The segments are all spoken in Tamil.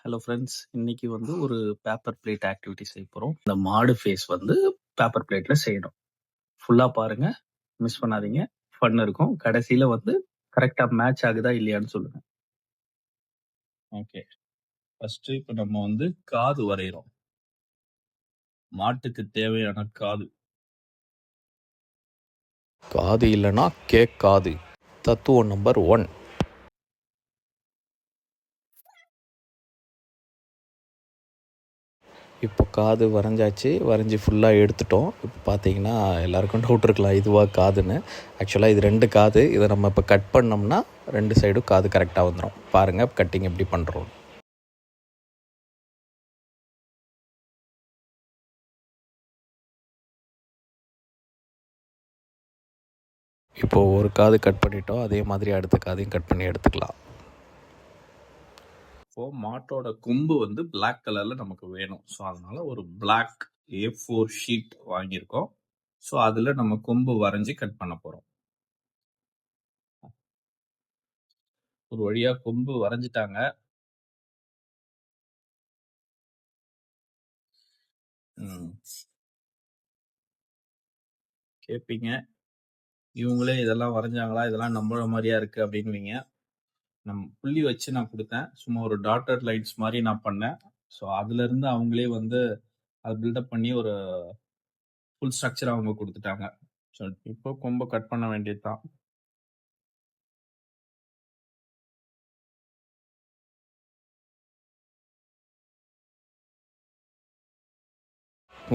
ஹலோ ஃப்ரெண்ட்ஸ், இன்னைக்கு வந்து ஒரு பேப்பர் பிளேட் ஆக்டிவிட்டி செய்ய போகிறோம். இந்த மாடு ஃபேஸ் வந்து பேப்பர் பிளேட்ல செய்யணும். ஃபுல்லாக பாருங்க, மிஸ் பண்ணாதீங்க. ஃபன் இருக்கும். கடைசியில் வந்து கரெக்டாக மேட்ச் ஆகுதா இல்லையான்னு சொல்லுங்க. ஓகே, ஃபர்ஸ்ட் இப்போ நம்ம வந்து காது வரைகிறோம். மாட்டுக்கு தேவையான காது. காது இல்லைன்னா கேட்காது. தத்துவம் நம்பர் 1. இப்போ காது வரைஞ்சாச்சு, வரைஞ்சி ஃபுல்லாக எடுத்துட்டோம். இப்போ பார்த்தீங்கன்னா எல்லாருக்கும் டவுட் இருக்கலாம், இதுவாக காதுன்னு. ஆக்சுவலாக இது 2 காது. இதை நம்ம இப்போ கட் பண்ணோம்னா 2 சைடும் காது கரெக்டாக வந்துடும். பாருங்கள் கட்டிங் எப்படி பண்ணுறோம். இப்போது ஒரு காது கட் பண்ணிட்டோம், அதே மாதிரி அடுத்த காதையும் கட் பண்ணி எடுத்துக்கலாம். இப்போ மாட்டோட கொம்பு வந்து பிளாக் கலர்ல நமக்கு வேணும். ஸோ அதனால ஒரு பிளாக் A4 ஷீட் வாங்கியிருக்கோம். ஸோ அதில் நம்ம கொம்பு வரைஞ்சி கட் பண்ண போகிறோம். ஒரு வழியா கொம்பு வரைஞ்சிட்டாங்க. கேட்பீங்க, இவங்களே இதெல்லாம் வரைஞ்சாங்களா, இதெல்லாம் நம்மள மாதிரியா இருக்கு அப்படின்வீங்க. நம்ம புள்ளி வச்சு நான் கொடுத்தேன். சும்மா ஒரு டாட்டட் லைன்ஸ் மாதிரி நான் பண்ணேன். ஸோ அதுல இருந்து அவங்களே வந்து அதை பில்டப் பண்ணி ஒரு ஃபுல் ஸ்ட்ரக்சர் அவங்க கொடுத்துட்டாங்க. ஸோ இப்போ கொம்பை கட் பண்ண வேண்டியதுதான்.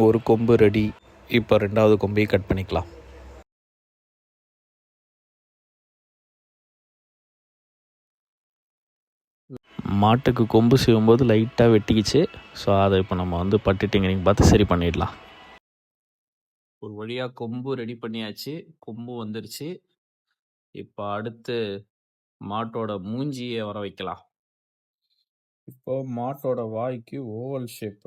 ஒரு கொம்பு ரெடி. இப்போ 2வது கொம்பையும் கட் பண்ணிக்கலாம். மாட்டுக்கு கொம்பு செய்யும்போது லைட்டாக வெட்டிக்கிச்சு. ஸோ அதை இப்போ நம்ம வந்து பட்டிட்டிங்கரிங் பார்த்து சரி பண்ணிடலாம். ஒரு வழியா கொம்பு ரெடி பண்ணியாச்சு. கொம்பு வந்துருச்சு. இப்போ அடுத்து மாட்டோட மூஞ்சியை வர வைக்கலாம். இப்போ மாட்டோட வாய்க்கு ஓவல் ஷேப்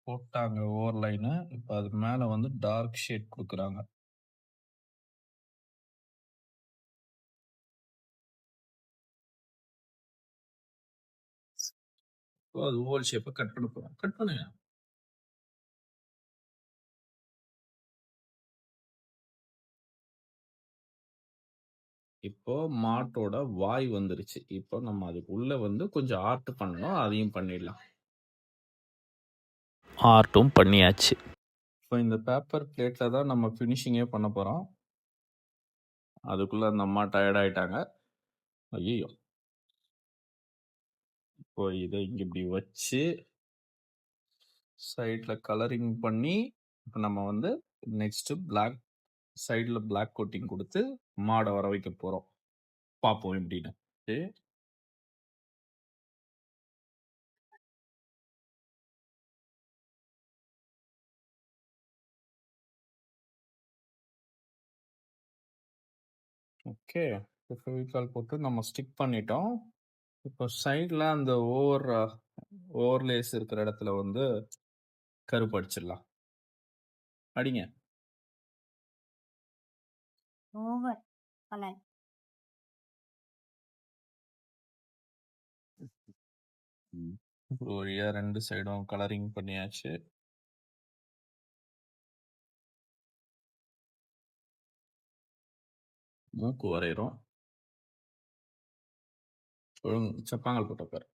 போட்டாங்க, ஓவர் லைனு. இப்போ அது மேலே வந்து டார்க் ஷேட் கொடுக்குறாங்க. இப்போ அது ஓவல் ஷேப்பை கட் பண்ண போகிறோம். கட் பண்ணுங்க. இப்போ மாட்டோட வாய் வந்துருச்சு. இப்போ நம்ம அதுக்குள்ள வந்து கொஞ்சம் ஆர்ட் பண்ணணும், அதையும் பண்ணிடலாம். ஆர்ட்டும் பண்ணியாச்சு. இப்போ இந்த பேப்பர் பிளேட்ல தான் நம்ம ஃபினிஷிங்கே பண்ண போகிறோம். அதுக்குள்ள அந்த அம்மா டயர்ட் ஆயிட்டாங்க. ஐயோ, இப்போ இதை இங்கே இப்படி வச்சு சைடில் கலரிங் பண்ணி இப்போ நம்ம வந்து நெக்ஸ்ட்டு பிளாக் சைடில் பிளாக் கோட்டிங் கொடுத்து மாடை வர வைக்க போகிறோம். பார்ப்போம் எப்படின்னு. ஓகே, ஃபெவிகால் போட்டு நம்ம ஸ்டிக் பண்ணிட்டோம். இப்போ சைடில் அந்த ஓவர்லேஸ் இருக்கிற இடத்துல வந்து கருப்பு அடிச்சிடலாம். அடிங்க. Over colour. ஒரு வழியா 2 சைடும் கலரிங் பண்ணியாச்சு. மூக்கு வரைகிறோம். சப்பாங்கல் போட்ட பாரு.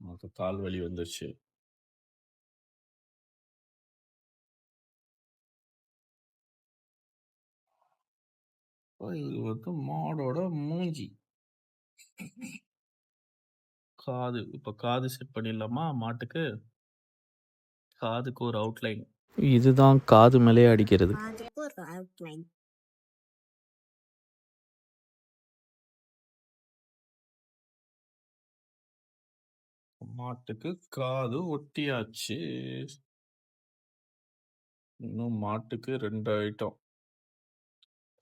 நமக்கு கால் வலி வந்துருச்சு. இது வந்து மாடோட மூஞ்சி. காது. இப்போ காது செட் பண்ணிடலாமா மாட்டுக்கு? காதுக்கு ஒரு அவுட்லைன். இதுதான் காது மேலே அடிக்கிறது. அதுக்கு ஒரு அவுட்லைன். மாட்டுக்கு காது ஒட்டியாச்சு. இன்னும் மாட்டுக்கு 2 ஐட்டம்.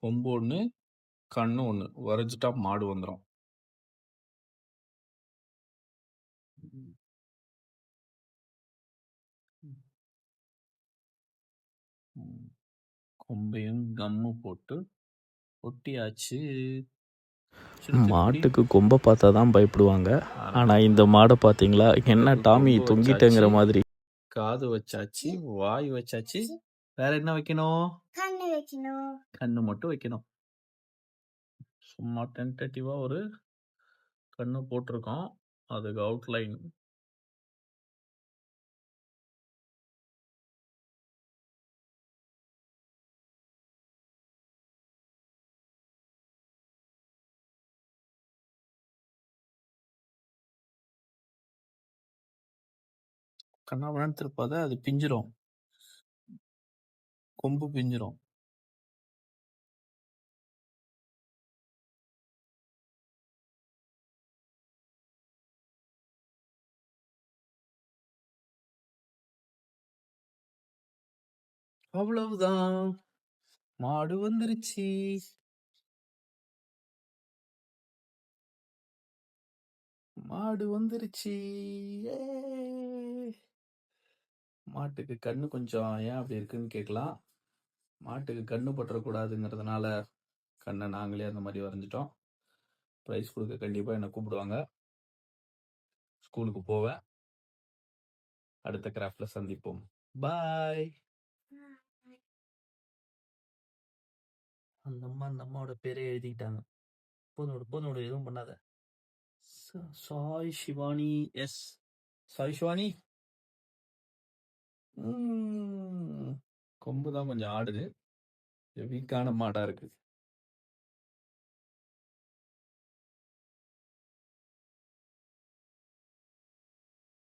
கொம்பு 1, கண்ணு 1 வரைஞ்சிட்டா மாடு வந்துடும். கொம்பையும் கம்மு போட்டு ஒட்டியாச்சு. மாட்டுக்கு கொம்பை பார்த்தா தான் பயப்படுவாங்க. ஆனால் இந்த மாடை பார்த்தீங்களா, என்ன டாமி தொங்கிட்டேங்கிற மாதிரி. காது வச்சாச்சு, வாய் வச்சாச்சு. வேற என்ன வைக்கணும்? கண்ணு வைக்கணும். கண்ணு மட்டும் வைக்கணும். சும்மா டென்டேட்டிவா ஒரு கண்ணு போட்டிருக்கோம். அதுக்கு அவுட்லைன். கண்ணாமண்ணான்னு திருப்பாத, அது பிஞ்சிரும். கொம்பு பிஞ்சிரும். அவ்வளவுதான், மாடு வந்துருச்சு. மாடு வந்துருச்சு. மாட்டுக்கு கண்ணு கொஞ்சம் ஏன் அப்படி இருக்குன்னு கேட்கலாம். மாட்டுக்கு கண்ணு பற்றக்கூடாதுங்கிறதுனால கண்ணை நாங்களே அந்த மாதிரி வரைஞ்சிட்டோம். ப்ரைஸ் கொடுக்க கண்டிப்பாக என்னை கூப்பிடுவாங்க. ஸ்கூலுக்கு போவேன். அடுத்த கிராஃப்டில் சந்திப்போம். பாய். அந்த அம்மாவோட பேரே எழுதிக்கிட்டாங்க. போதும் எதுவும் பண்ணாத. சாய் சிவானி. எஸ், சாய் சிவானி. கொம்பு தான் கொஞ்சம் ஆடுது. வீக்கான மாடா இருக்கு.